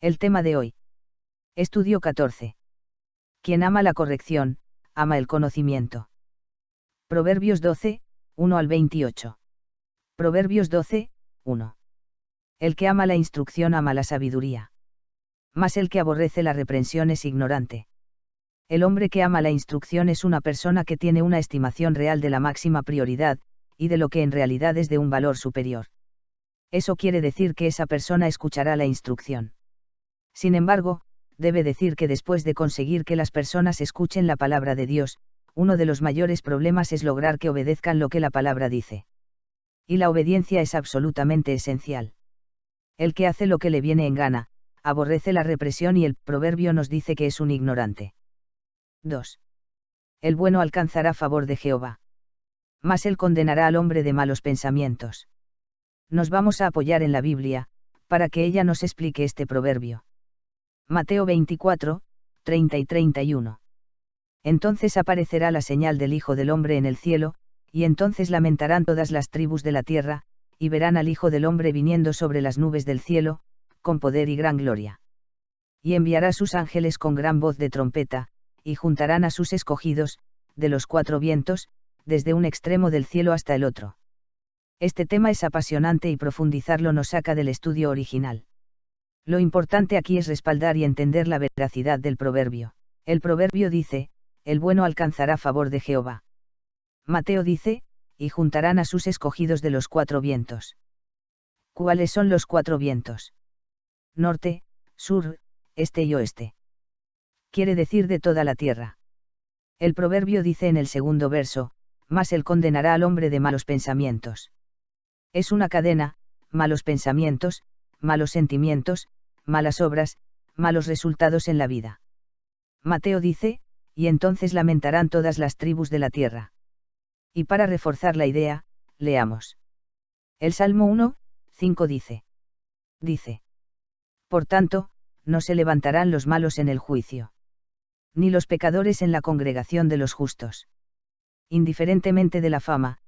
El tema de hoy. Estudio 14. Quien ama la corrección, ama el conocimiento. Proverbios 12, 1 al 28. Proverbios 12, 1. El que ama la instrucción ama la sabiduría. Mas el que aborrece la reprensión es ignorante. El hombre que ama la instrucción es una persona que tiene una estimación real de la máxima prioridad, y de lo que en realidad es de un valor superior. Eso quiere decir que esa persona escuchará la instrucción. Sin embargo, debe decir que después de conseguir que las personas escuchen la palabra de Dios, uno de los mayores problemas es lograr que obedezcan lo que la palabra dice. Y la obediencia es absolutamente esencial. El que hace lo que le viene en gana, aborrece la represión y el proverbio nos dice que es un ignorante. 2. El bueno alcanzará favor de Jehová. Mas él condenará al hombre de malos pensamientos. Nos vamos a apoyar en la Biblia, para que ella nos explique este proverbio. Mateo 24, 30 y 31. Entonces aparecerá la señal del Hijo del Hombre en el cielo, y entonces lamentarán todas las tribus de la tierra, y verán al Hijo del Hombre viniendo sobre las nubes del cielo, con poder y gran gloria. Y enviará sus ángeles con gran voz de trompeta, y juntarán a sus escogidos, de los cuatro vientos, desde un extremo del cielo hasta el otro. Este tema es apasionante y profundizarlo nos saca del estudio original. Lo importante aquí es respaldar y entender la veracidad del proverbio. El proverbio dice, el bueno alcanzará favor de Jehová. Mateo dice, y juntarán a sus escogidos de los cuatro vientos. ¿Cuáles son los cuatro vientos? Norte, sur, este y oeste. Quiere decir de toda la tierra. El proverbio dice en el segundo verso, mas él condenará al hombre de malos pensamientos. Es una cadena, malos pensamientos, malos sentimientos, malas obras, malos resultados en la vida. Mateo dice, y entonces lamentarán todas las tribus de la tierra. Y para reforzar la idea, leamos. El Salmo 1, 5 dice. Por tanto, no se levantarán los malos en el juicio. Ni los pecadores en la congregación de los justos. Indiferentemente de la fama,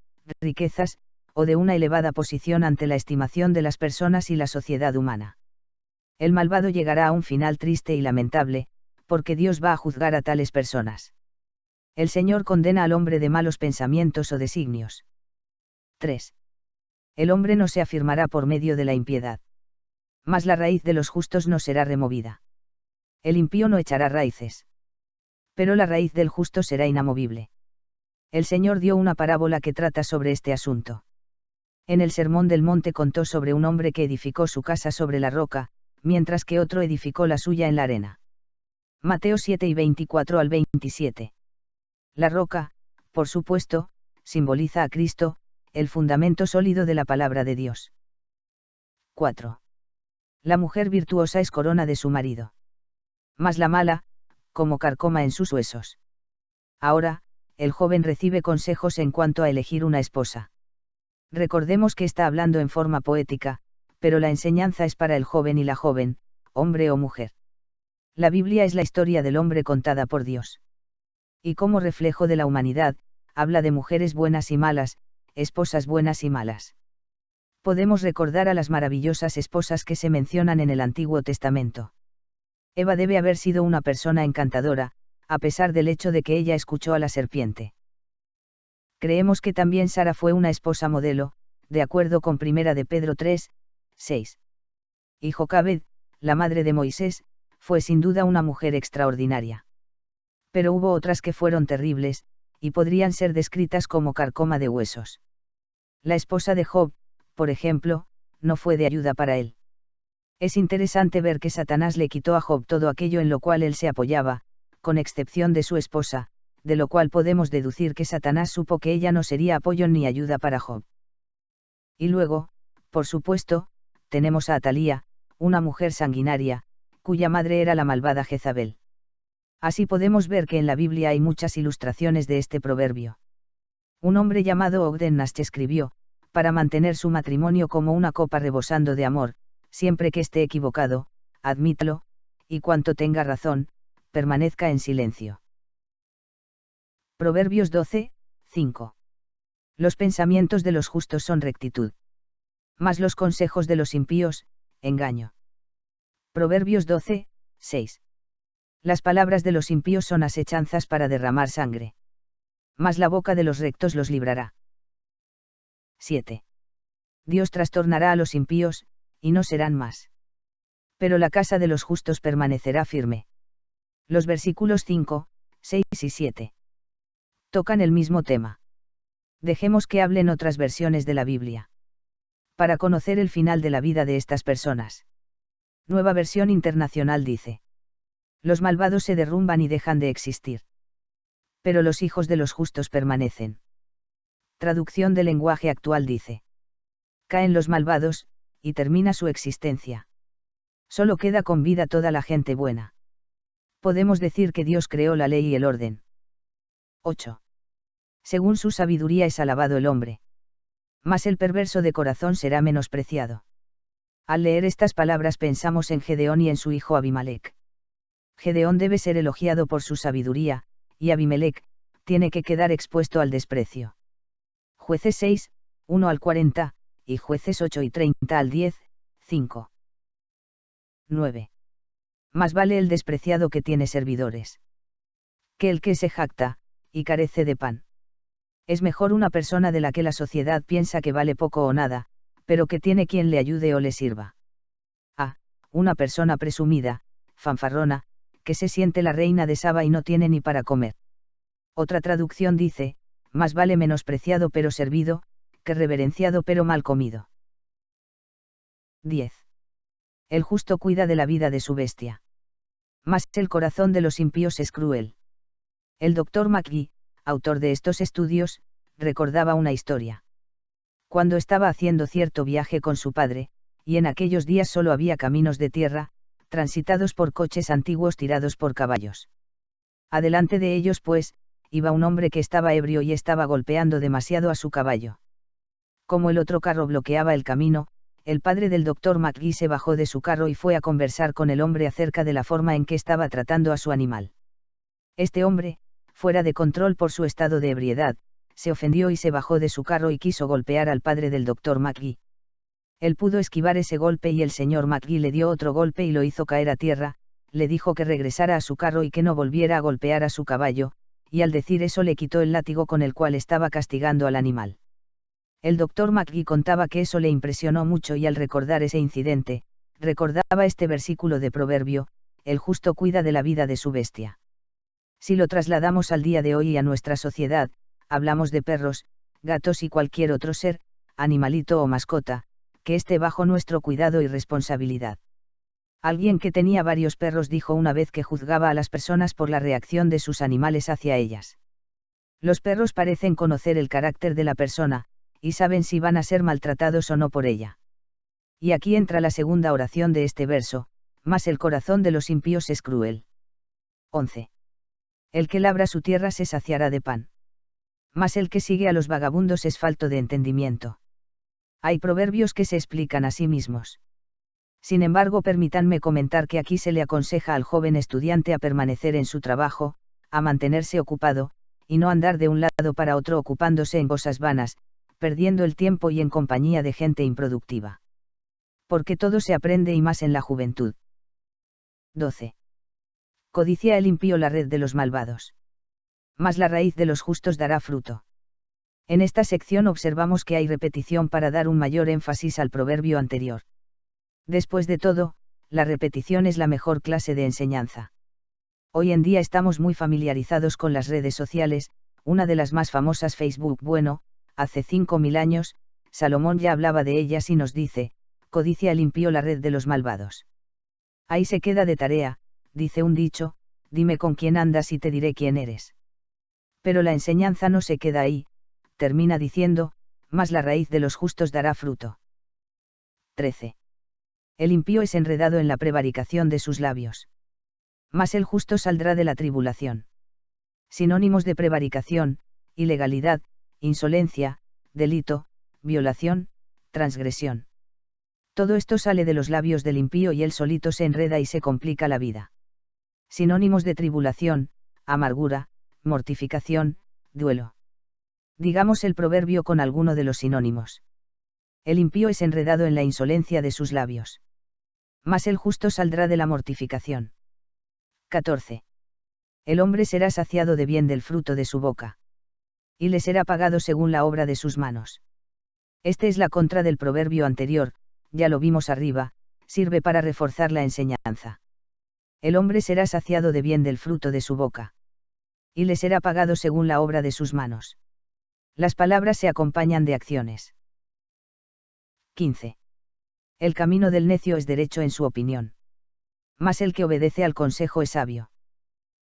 riquezas, o de una elevada posición ante la estimación de las personas y la sociedad humana. El malvado llegará a un final triste y lamentable, porque Dios va a juzgar a tales personas. El Señor condena al hombre de malos pensamientos o designios. 3. El hombre no se afirmará por medio de la impiedad. Mas la raíz de los justos no será removida. El impío no echará raíces. Pero la raíz del justo será inamovible. El Señor dio una parábola que trata sobre este asunto. En el Sermón del Monte contó sobre un hombre que edificó su casa sobre la roca, mientras que otro edificó la suya en la arena. Mateo 7 y 24 al 27. La roca, por supuesto, simboliza a Cristo, el fundamento sólido de la palabra de Dios. 4. La mujer virtuosa es corona de su marido. Mas la mala, como carcoma en sus huesos. Ahora, el joven recibe consejos en cuanto a elegir una esposa. Recordemos que está hablando en forma poética, pero la enseñanza es para el joven y la joven, hombre o mujer. La Biblia es la historia del hombre contada por Dios. Y como reflejo de la humanidad, habla de mujeres buenas y malas, esposas buenas y malas. Podemos recordar a las maravillosas esposas que se mencionan en el Antiguo Testamento. Eva debe haber sido una persona encantadora, a pesar del hecho de que ella escuchó a la serpiente. Creemos que también Sara fue una esposa modelo, de acuerdo con 1 de Pedro 3, 6. Y Jocabed, la madre de Moisés, fue sin duda una mujer extraordinaria. Pero hubo otras que fueron terribles, y podrían ser descritas como carcoma de huesos. La esposa de Job, por ejemplo, no fue de ayuda para él. Es interesante ver que Satanás le quitó a Job todo aquello en lo cual él se apoyaba, con excepción de su esposa, de lo cual podemos deducir que Satanás supo que ella no sería apoyo ni ayuda para Job. Y luego, por supuesto, tenemos a Atalía, una mujer sanguinaria, cuya madre era la malvada Jezabel. Así podemos ver que en la Biblia hay muchas ilustraciones de este proverbio. Un hombre llamado Ogden Nash escribió, para mantener su matrimonio como una copa rebosando de amor, siempre que esté equivocado, admítalo, y cuanto tenga razón, permanezca en silencio. Proverbios 12, 5. Los pensamientos de los justos son rectitud. Mas los consejos de los impíos, engaño. Proverbios 12, 6. Las palabras de los impíos son asechanzas para derramar sangre. Mas la boca de los rectos los librará. 7. Dios trastornará a los impíos, y no serán más. Pero la casa de los justos permanecerá firme. Los versículos 5, 6 y 7. Tocan el mismo tema. Dejemos que hablen otras versiones de la Biblia. Para conocer el final de la vida de estas personas. Nueva versión internacional dice. Los malvados se derrumban y dejan de existir. Pero los hijos de los justos permanecen. Traducción del lenguaje actual dice. Caen los malvados, y termina su existencia. Solo queda con vida toda la gente buena. Podemos decir que Dios creó la ley y el orden. 8. Según su sabiduría es alabado el hombre. Mas el perverso de corazón será menospreciado. Al leer estas palabras pensamos en Gedeón y en su hijo Abimelec. Gedeón debe ser elogiado por su sabiduría, y Abimelec tiene que quedar expuesto al desprecio. Jueces 6, 1 al 40, y Jueces 8 y 30 al 10, 5. 9. Más vale el despreciado que tiene servidores, que el que se jacta, y carece de pan. Es mejor una persona de la que la sociedad piensa que vale poco o nada, pero que tiene quien le ayude o le sirva. A. Una persona presumida, fanfarrona, que se siente la reina de Saba y no tiene ni para comer. Otra traducción dice, más vale menospreciado pero servido, que reverenciado pero mal comido. 10. El justo cuida de la vida de su bestia. Mas el corazón de los impíos es cruel. El Dr. McGee, autor de estos estudios, recordaba una historia. Cuando estaba haciendo cierto viaje con su padre, y en aquellos días solo había caminos de tierra, transitados por coches antiguos tirados por caballos. Adelante de ellos, pues, iba un hombre que estaba ebrio y estaba golpeando demasiado a su caballo. Como el otro carro bloqueaba el camino, el padre del Dr. McGee se bajó de su carro y fue a conversar con el hombre acerca de la forma en que estaba tratando a su animal. Este hombre, fuera de control por su estado de ebriedad, se ofendió y se bajó de su carro y quiso golpear al padre del Dr. McGee. Él pudo esquivar ese golpe y el señor McGee le dio otro golpe y lo hizo caer a tierra, le dijo que regresara a su carro y que no volviera a golpear a su caballo, y al decir eso le quitó el látigo con el cual estaba castigando al animal. El Dr. McGee contaba que eso le impresionó mucho y al recordar ese incidente, recordaba este versículo de Proverbio, el justo cuida de la vida de su bestia. Si lo trasladamos al día de hoy y a nuestra sociedad, hablamos de perros, gatos y cualquier otro ser, animalito o mascota, que esté bajo nuestro cuidado y responsabilidad. Alguien que tenía varios perros dijo una vez que juzgaba a las personas por la reacción de sus animales hacia ellas. Los perros parecen conocer el carácter de la persona, y saben si van a ser maltratados o no por ella. Y aquí entra la segunda oración de este verso, mas el corazón de los impíos es cruel. 11. El que labra su tierra se saciará de pan. Mas el que sigue a los vagabundos es falto de entendimiento. Hay proverbios que se explican a sí mismos. Sin embargo, permítanme comentar que aquí se le aconseja al joven estudiante a permanecer en su trabajo, a mantenerse ocupado, y no andar de un lado para otro ocupándose en cosas vanas, perdiendo el tiempo y en compañía de gente improductiva. Porque todo se aprende y más en la juventud. 12. Codicia el impío la red de los malvados. Mas la raíz de los justos dará fruto. En esta sección observamos que hay repetición para dar un mayor énfasis al proverbio anterior. Después de todo, la repetición es la mejor clase de enseñanza. Hoy en día estamos muy familiarizados con las redes sociales, una de las más famosas Facebook. Bueno, hace 5000 años, Salomón ya hablaba de ellas y nos dice, codicia el impío la red de los malvados. Ahí se queda de tarea, dice un dicho, dime con quién andas y te diré quién eres. Pero la enseñanza no se queda ahí, termina diciendo, mas la raíz de los justos dará fruto. 13. El impío es enredado en la prevaricación de sus labios. Mas el justo saldrá de la tribulación. Sinónimos de prevaricación: ilegalidad, insolencia, delito, violación, transgresión. Todo esto sale de los labios del impío y él solito se enreda y se complica la vida. Sinónimos de tribulación: amargura, mortificación, duelo. Digamos el proverbio con alguno de los sinónimos. El impío es enredado en la insolencia de sus labios. Mas el justo saldrá de la mortificación. 14. El hombre será saciado de bien del fruto de su boca. Y le será pagado según la obra de sus manos. Este es la contra del proverbio anterior, ya lo vimos arriba, sirve para reforzar la enseñanza. El hombre será saciado de bien del fruto de su boca. Y le será pagado según la obra de sus manos. Las palabras se acompañan de acciones. 15. El camino del necio es derecho en su opinión. Mas el que obedece al consejo es sabio.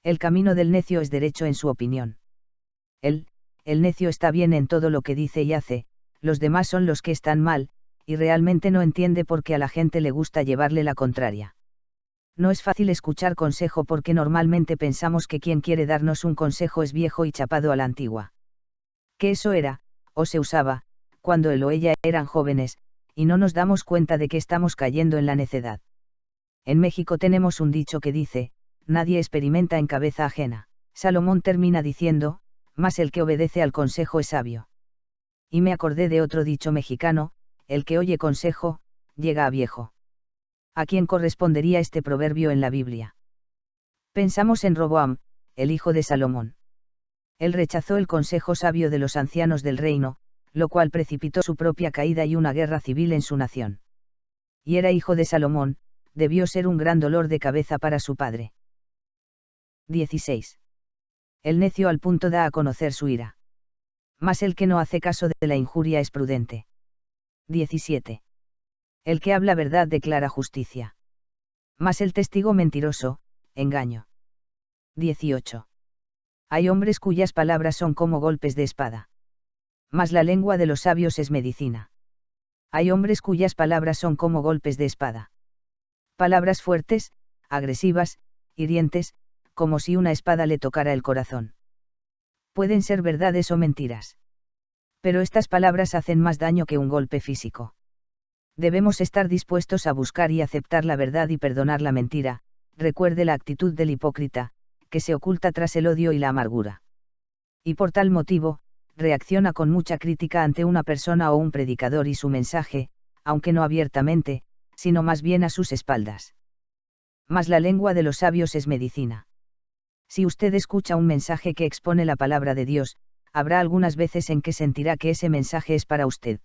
El camino del necio es derecho en su opinión. El necio está bien en todo lo que dice y hace, los demás son los que están mal, y realmente no entiende por qué a la gente le gusta llevarle la contraria. No es fácil escuchar consejo porque normalmente pensamos que quien quiere darnos un consejo es viejo y chapado a la antigua. Que eso era, o se usaba, cuando él o ella eran jóvenes, y no nos damos cuenta de que estamos cayendo en la necedad. En México tenemos un dicho que dice, nadie experimenta en cabeza ajena. Salomón termina diciendo, mas el que obedece al consejo es sabio. Y me acordé de otro dicho mexicano, el que oye consejo, llega a viejo. ¿A quién correspondería este proverbio en la Biblia? Pensamos en Roboam, el hijo de Salomón. Él rechazó el consejo sabio de los ancianos del reino, lo cual precipitó su propia caída y una guerra civil en su nación. Y era hijo de Salomón, debió ser un gran dolor de cabeza para su padre. 16. El necio al punto da a conocer su ira. Mas el que no hace caso de la injuria es prudente. 17. El que habla verdad declara justicia. Mas el testigo mentiroso, engaño. 18. Hay hombres cuyas palabras son como golpes de espada. Mas la lengua de los sabios es medicina. Hay hombres cuyas palabras son como golpes de espada. Palabras fuertes, agresivas, hirientes, como si una espada le tocara el corazón. Pueden ser verdades o mentiras. Pero estas palabras hacen más daño que un golpe físico. Debemos estar dispuestos a buscar y aceptar la verdad y perdonar la mentira, recuerde la actitud del hipócrita, que se oculta tras el odio y la amargura. Y por tal motivo, reacciona con mucha crítica ante una persona o un predicador y su mensaje, aunque no abiertamente, sino más bien a sus espaldas. Mas la lengua de los sabios es medicina. Si usted escucha un mensaje que expone la palabra de Dios, habrá algunas veces en que sentirá que ese mensaje es para usted.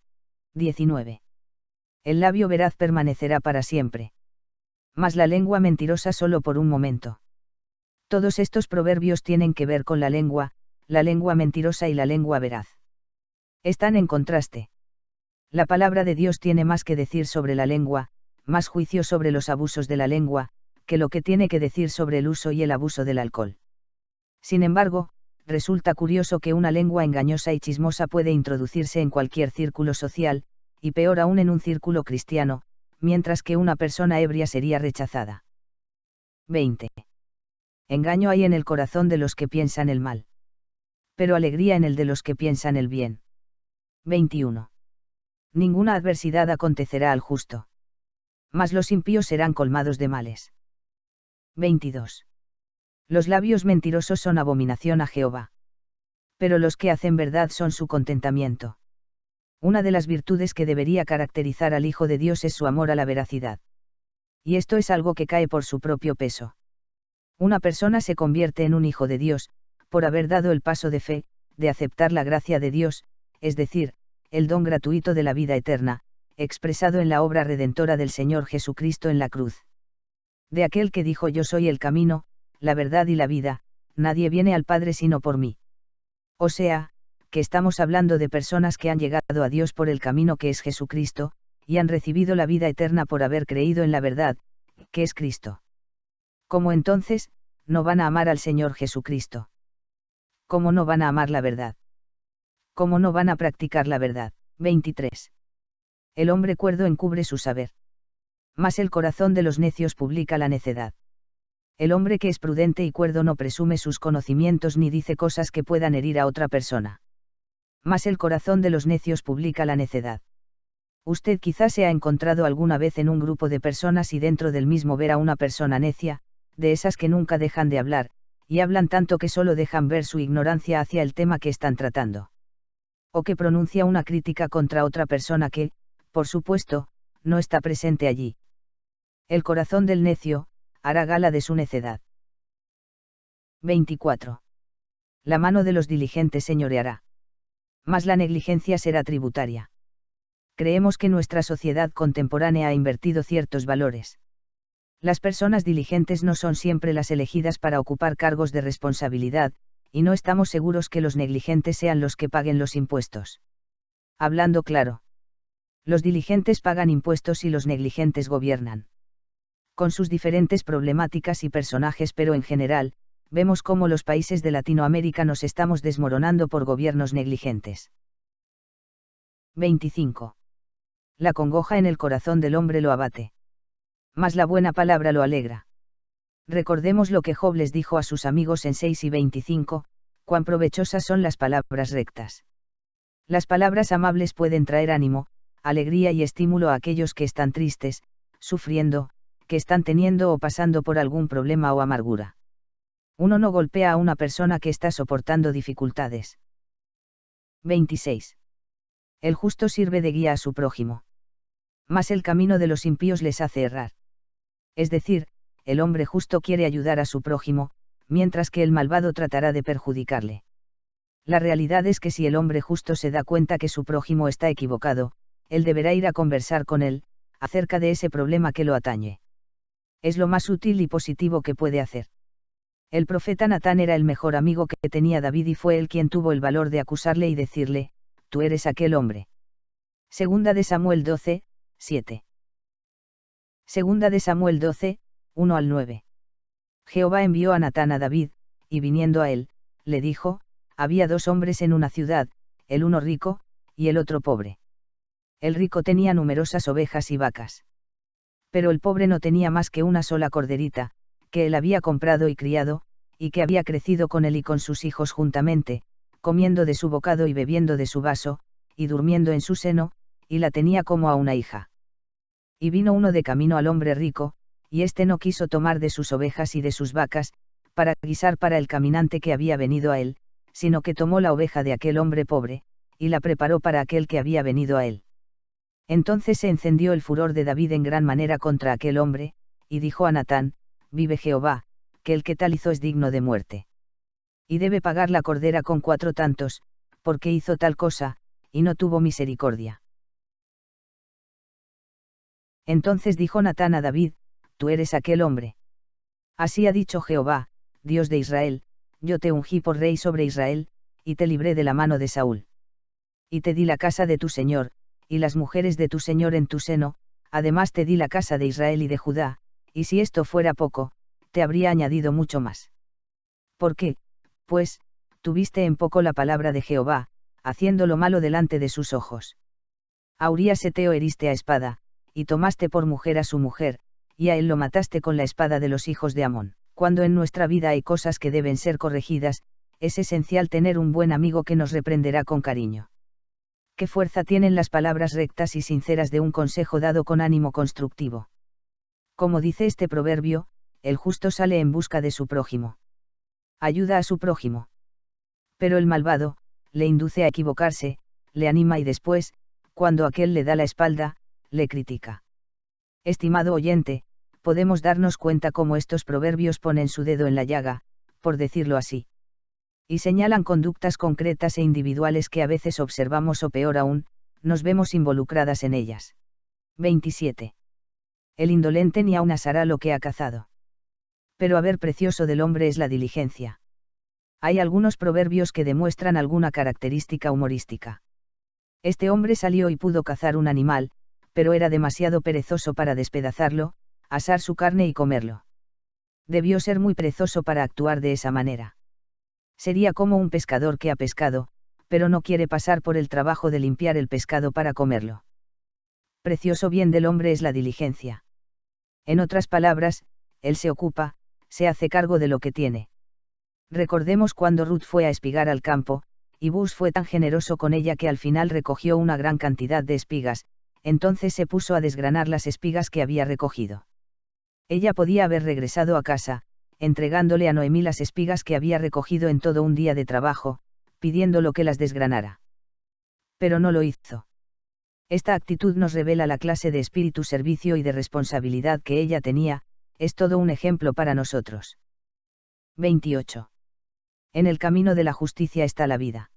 19. El labio veraz permanecerá para siempre. Mas la lengua mentirosa solo por un momento. Todos estos proverbios tienen que ver con la lengua mentirosa y la lengua veraz. Están en contraste. La palabra de Dios tiene más que decir sobre la lengua, más juicio sobre los abusos de la lengua, que lo que tiene que decir sobre el uso y el abuso del alcohol. Sin embargo, resulta curioso que una lengua engañosa y chismosa puede introducirse en cualquier círculo social, y peor aún en un círculo cristiano, mientras que una persona ebria sería rechazada. 20. Engaño hay en el corazón de los que piensan el mal. Pero alegría en el de los que piensan el bien. 21. Ninguna adversidad acontecerá al justo. Mas los impíos serán colmados de males. 22. Los labios mentirosos son abominación a Jehová. Pero los que hacen verdad son su contentamiento. Una de las virtudes que debería caracterizar al Hijo de Dios es su amor a la veracidad. Y esto es algo que cae por su propio peso. Una persona se convierte en un hijo de Dios, por haber dado el paso de fe, de aceptar la gracia de Dios, es decir, el don gratuito de la vida eterna, expresado en la obra redentora del Señor Jesucristo en la cruz. De aquel que dijo: yo soy el camino, la verdad y la vida, nadie viene al Padre sino por mí. O sea, que estamos hablando de personas que han llegado a Dios por el camino que es Jesucristo, y han recibido la vida eterna por haber creído en la verdad, que es Cristo. ¿Cómo entonces, no van a amar al Señor Jesucristo? ¿Cómo no van a amar la verdad? ¿Cómo no van a practicar la verdad? 23. El hombre cuerdo encubre su saber. Mas el corazón de los necios publica la necedad. El hombre que es prudente y cuerdo no presume sus conocimientos ni dice cosas que puedan herir a otra persona. Mas el corazón de los necios publica la necedad. Usted quizás se ha encontrado alguna vez en un grupo de personas y dentro del mismo ver a una persona necia, de esas que nunca dejan de hablar, y hablan tanto que solo dejan ver su ignorancia hacia el tema que están tratando. O que pronuncia una crítica contra otra persona que, por supuesto, no está presente allí. El corazón del necio hará gala de su necedad. 24. La mano de los diligentes señoreará. Mas la negligencia será tributaria. Creemos que nuestra sociedad contemporánea ha invertido ciertos valores. Las personas diligentes no son siempre las elegidas para ocupar cargos de responsabilidad, y no estamos seguros que los negligentes sean los que paguen los impuestos. Hablando claro. Los diligentes pagan impuestos y los negligentes gobiernan. Con sus diferentes problemáticas y personajes, pero en general, vemos cómo los países de Latinoamérica nos estamos desmoronando por gobiernos negligentes. 25. La congoja en el corazón del hombre lo abate. Mas la buena palabra lo alegra. Recordemos lo que Job les dijo a sus amigos en 6 y 25, cuán provechosas son las palabras rectas. Las palabras amables pueden traer ánimo, alegría y estímulo a aquellos que están tristes, sufriendo, que están teniendo o pasando por algún problema o amargura. Uno no golpea a una persona que está soportando dificultades. 26. El justo sirve de guía a su prójimo. Mas el camino de los impíos les hace errar. Es decir, el hombre justo quiere ayudar a su prójimo, mientras que el malvado tratará de perjudicarle. La realidad es que si el hombre justo se da cuenta que su prójimo está equivocado, él deberá ir a conversar con él, acerca de ese problema que lo atañe. Es lo más útil y positivo que puede hacer. El profeta Natán era el mejor amigo que tenía David y fue él quien tuvo el valor de acusarle y decirle, tú eres aquel hombre. Segunda de Samuel 12, 7. Segunda de Samuel 12, 1 al 9. Jehová envió a Natán a David, y viniendo a él, le dijo, había dos hombres en una ciudad, el uno rico, y el otro pobre. El rico tenía numerosas ovejas y vacas. Pero el pobre no tenía más que una sola corderita, que él había comprado y criado, y que había crecido con él y con sus hijos juntamente, comiendo de su bocado y bebiendo de su vaso, y durmiendo en su seno, y la tenía como a una hija. Y vino uno de camino al hombre rico, y éste no quiso tomar de sus ovejas y de sus vacas, para guisar para el caminante que había venido a él, sino que tomó la oveja de aquel hombre pobre, y la preparó para aquel que había venido a él. Entonces se encendió el furor de David en gran manera contra aquel hombre, y dijo a Natán, vive Jehová, que el que tal hizo es digno de muerte. Y debe pagar la cordera con 4 tantos, porque hizo tal cosa, y no tuvo misericordia. Entonces dijo Natán a David, tú eres aquel hombre. Así ha dicho Jehová, Dios de Israel, yo te ungí por rey sobre Israel, y te libré de la mano de Saúl. Y te di la casa de tu señor, y las mujeres de tu señor en tu seno, además te di la casa de Israel y de Judá, y si esto fuera poco, te habría añadido mucho más. ¿Por qué, pues, tuviste en poco la palabra de Jehová, haciendo lo malo delante de sus ojos? A Urías heteo heriste a espada, y tomaste por mujer a su mujer, y a él lo mataste con la espada de los hijos de Amón. Cuando en nuestra vida hay cosas que deben ser corregidas, es esencial tener un buen amigo que nos reprenderá con cariño. ¿Qué fuerza tienen las palabras rectas y sinceras de un consejo dado con ánimo constructivo? Como dice este proverbio, el justo sale en busca de su prójimo. Ayuda a su prójimo. Pero el malvado, le induce a equivocarse, le anima y después, cuando aquel le da la espalda, le critica. Estimado oyente, podemos darnos cuenta cómo estos proverbios ponen su dedo en la llaga, por decirlo así. Y señalan conductas concretas e individuales que a veces observamos o peor aún, nos vemos involucradas en ellas. 27. El indolente ni aun asará lo que ha cazado. Pero haber precioso del hombre es la diligencia. Hay algunos proverbios que demuestran alguna característica humorística. Este hombre salió y pudo cazar un animal, pero era demasiado perezoso para despedazarlo, asar su carne y comerlo. Debió ser muy perezoso para actuar de esa manera. Sería como un pescador que ha pescado, pero no quiere pasar por el trabajo de limpiar el pescado para comerlo. Precioso bien del hombre es la diligencia. En otras palabras, él se ocupa, se hace cargo de lo que tiene. Recordemos cuando Ruth fue a espigar al campo, y Boaz fue tan generoso con ella que al final recogió una gran cantidad de espigas, entonces se puso a desgranar las espigas que había recogido. Ella podía haber regresado a casa, entregándole a Noemí las espigas que había recogido en todo un día de trabajo, pidiéndolo que las desgranara. Pero no lo hizo. Esta actitud nos revela la clase de espíritu servicio y de responsabilidad que ella tenía, es todo un ejemplo para nosotros. 28. En el camino de la justicia está la vida.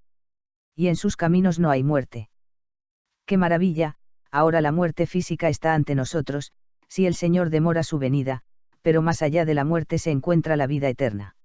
Y en sus caminos no hay muerte. ¡Qué maravilla! Ahora la muerte física está ante nosotros, si el Señor demora su venida, pero más allá de la muerte se encuentra la vida eterna.